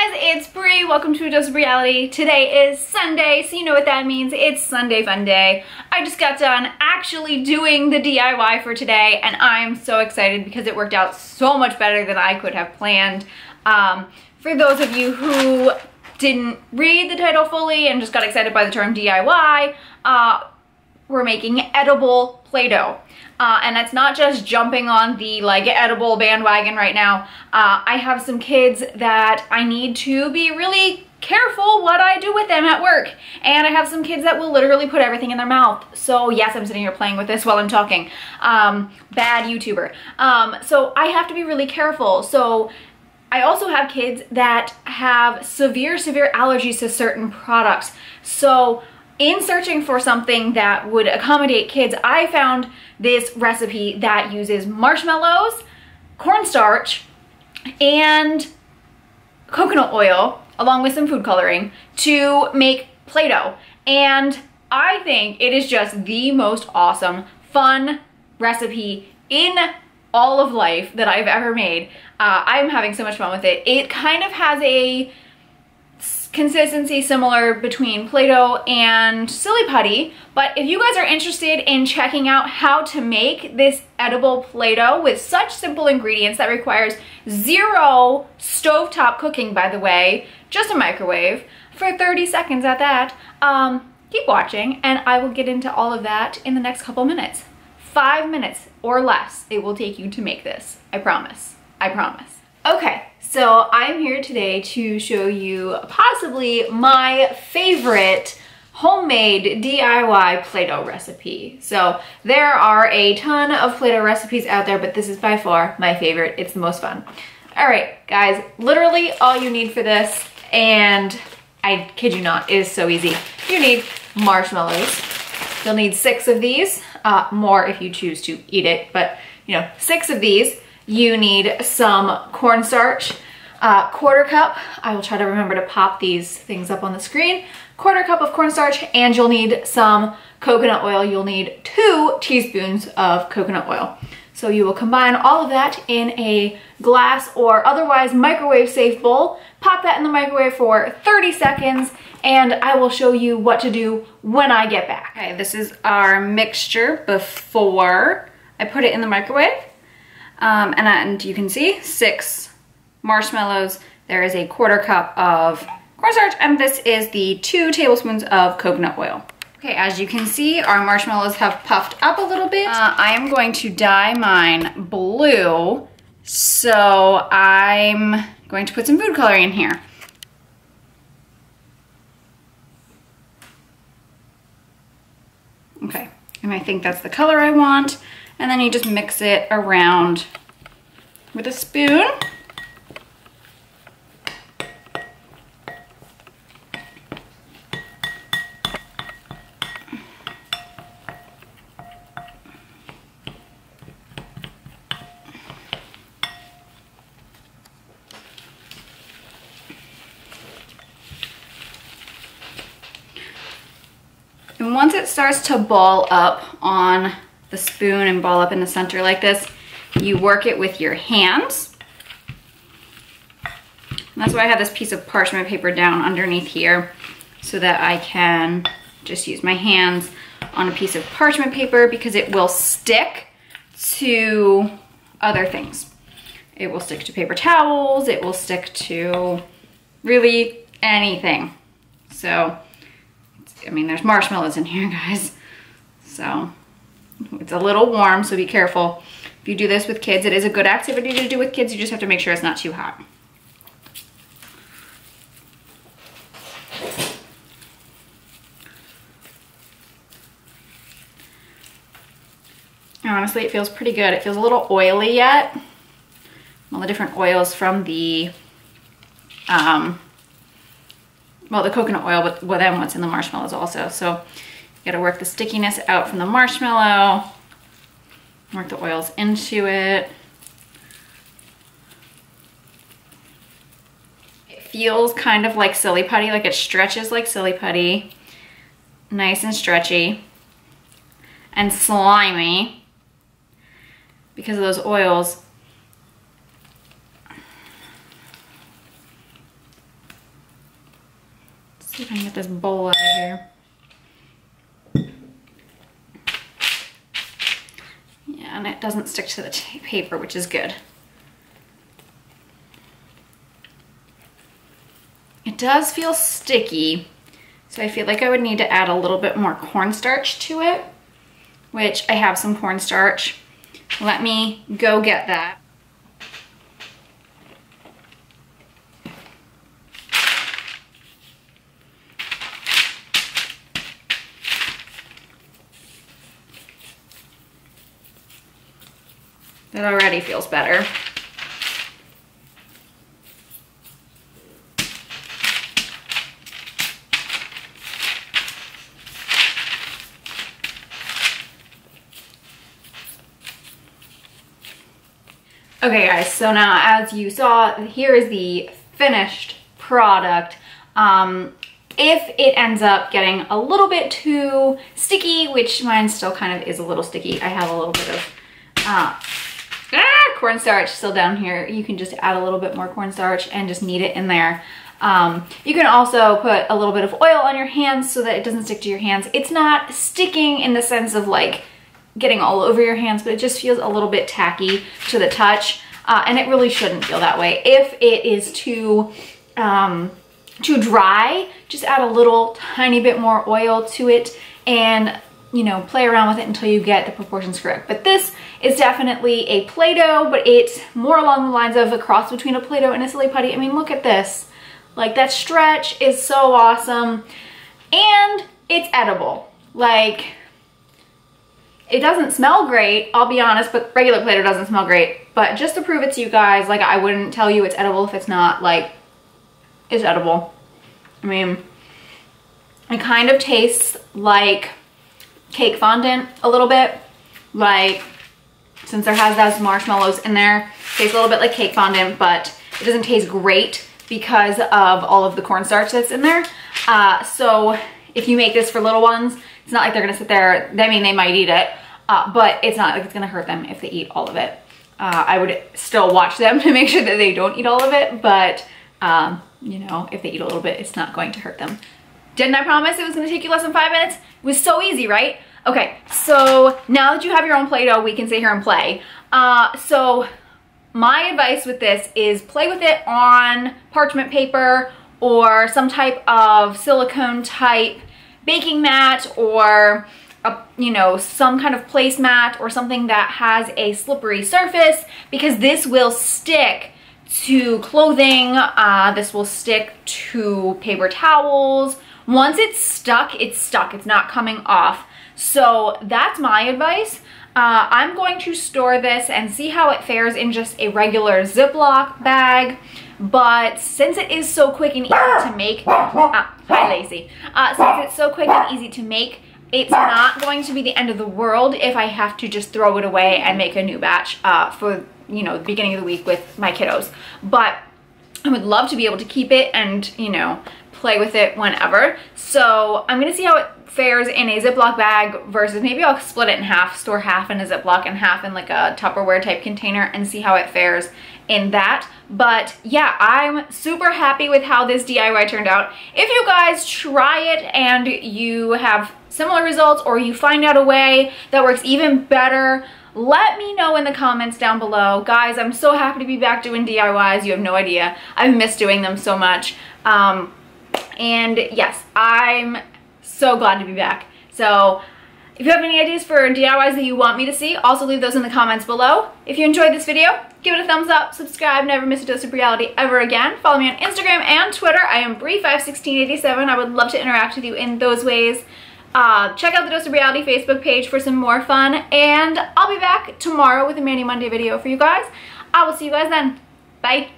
guys, it's Bree. Welcome to A Dose of Breality. Today is Sunday, so you know what that means. It's Sunday Funday. I just got done actually doing the DIY for today, and I'm so excited because it worked out so much better than I could have planned. For those of you who didn't read the title fully and just got excited by the term DIY, we're making edible Play Doh. And it's not just jumping on the edible bandwagon right now. I have some kids that I need to be really careful what I do with them at work. And I have some kids that will literally put everything in their mouth. So yes, I'm sitting here playing with this while I'm talking. Bad YouTuber. So I have to be really careful. So I also have kids that have severe allergies to certain products. So in searching for something that would accommodate kids, I found this recipe that uses marshmallows, cornstarch, and coconut oil, along with some food coloring, to make Play-Doh. And I think it is just the most awesome, fun recipe in all of life that I've ever made. I'm having so much fun with it. It kind of has a consistency similar between Play-Doh and Silly Putty, but if you guys are interested in checking out how to make this edible Play-Doh with such simple ingredients that requires zero stovetop cooking, by the way, just a microwave for 30 seconds at that, keep watching and I will get into all of that in the next couple minutes. 5 minutes or less it will take you to make this. I promise. I promise. Okay. So I'm here today to show you possibly my favorite homemade DIY Play-Doh recipe. So there are a ton of Play-Doh recipes out there, but this is by far my favorite. It's the most fun. All right, guys, literally all you need for this, and I kid you not, it is so easy. You need marshmallows. You'll need 6 of these, more if you choose to eat it, but 6 of these. You need some cornstarch, quarter cup. I will try to remember to pop these things up on the screen. Quarter cup of cornstarch, and you'll need some coconut oil. You'll need 2 teaspoons of coconut oil. So you will combine all of that in a glass or otherwise microwave safe bowl. Pop that in the microwave for 30 seconds, and I will show you what to do when I get back. Okay, this is our mixture before I put it in the microwave. And you can see 6 marshmallows. There is a quarter cup of cornstarch, and this is the 2 tablespoons of coconut oil. Okay, as you can see, our marshmallows have puffed up a little bit. I am going to dye mine blue, so I'm going to put some food coloring in here. Okay, and I think that's the color I want. And then you just mix it around with a spoon. And once it starts to ball up on the spoon and ball up in the center like this, you work it with your hands. And that's why I have this piece of parchment paper down underneath here, so that I can just use my hands on a piece of parchment paper, because it will stick to other things. It will stick to paper towels, it will stick to really anything. So, I mean, there's marshmallows in here, guys. So it's a little warm, so be careful. If you do this with kids, it is a good activity to do with kids. You just have to make sure it's not too hot. And honestly, it feels pretty good. It feels a little oily yet. All the different oils from the, well, the coconut oil, but then what's in the marshmallows also. So you gotta work the stickiness out from the marshmallow, work the oils into it. It feels kind of like Silly Putty, like it stretches like Silly Putty. Nice and stretchy and slimy because of those oils. See if I can get this bowl out of here. Yeah, and it doesn't stick to the paper, which is good. It does feel sticky, so I feel like I would need to add a little bit more cornstarch to it, which I have some cornstarch. Let me go get that. That already feels better. Okay guys, so now as you saw, here is the finished product. If it ends up getting a little bit too sticky, which mine still kind of is a little sticky, I have a little bit of cornstarch still down here. You can just add a little bit more cornstarch and just knead it in there. You can also put a little bit of oil on your hands so that it doesn't stick to your hands. It's not sticking in the sense of like getting all over your hands, but it just feels a little bit tacky to the touch. And it really shouldn't feel that way. If it is too dry, just add a little tiny bit more oil to it and, you know, play around with it until you get the proportions correct. But this is definitely a Play-Doh, but it's more along the lines of a cross between a Play-Doh and a Silly Putty. I mean, look at this. Like, that stretch is so awesome. And it's edible. Like, it doesn't smell great, I'll be honest, but regular Play-Doh doesn't smell great. But just to prove it to you guys, like, I wouldn't tell you it's edible if it's not. Like, it's edible. I mean, it kind of tastes like cake fondant a little bit. Like, since there has those marshmallows in there, it tastes a little bit like cake fondant, but it doesn't taste great because of all of the cornstarch that's in there. So if you make this for little ones, it's not like they're gonna sit there. I mean, they might eat it, but it's not like it's gonna hurt them if they eat all of it. I would still watch them to make sure that they don't eat all of it, but you know, if they eat a little bit, it's not going to hurt them. Didn't I promise it was gonna take you less than 5 minutes? It was so easy, right? Okay, so now that you have your own Play-Doh, we can sit here and play. So my advice with this is play with it on parchment paper or some type of silicone type baking mat, or you know, some kind of placemat or something that has a slippery surface, because this will stick to clothing. This will stick to paper towels. Once it's stuck, it's stuck. It's not coming off. So that's my advice. I'm going to store this and see how it fares in just a regular Ziploc bag. But since it is so quick and easy to make, hi Lacey. Since it's so quick and easy to make, it's not going to be the end of the world if I have to just throw it away and make a new batch for, you know, the beginning of the week with my kiddos. But I would love to be able to keep it and, you know, play with it whenever. So I'm gonna see how it fares in a Ziploc bag versus maybe I'll split it in half, store half in a Ziploc and half in like a Tupperware type container, and see how it fares in that. But yeah, I'm super happy with how this DIY turned out. If you guys try it and you have similar results, or you find out a way that works even better, let me know in the comments down below. Guys, I'm so happy to be back doing DIYs. You have no idea. I've missed doing them so much. And yes, I'm so glad to be back. So if you have any ideas for DIYs that you want me to see, also leave those in the comments below. If you enjoyed this video, give it a thumbs up, subscribe, never miss a dose of reality ever again. Follow me on Instagram and Twitter. I am Bree51687. I would love to interact with you in those ways. Check out the Dose of Reality Facebook page for some more fun, and I'll be back tomorrow with a Mani Monday video for you guys. I will see you guys then. Bye.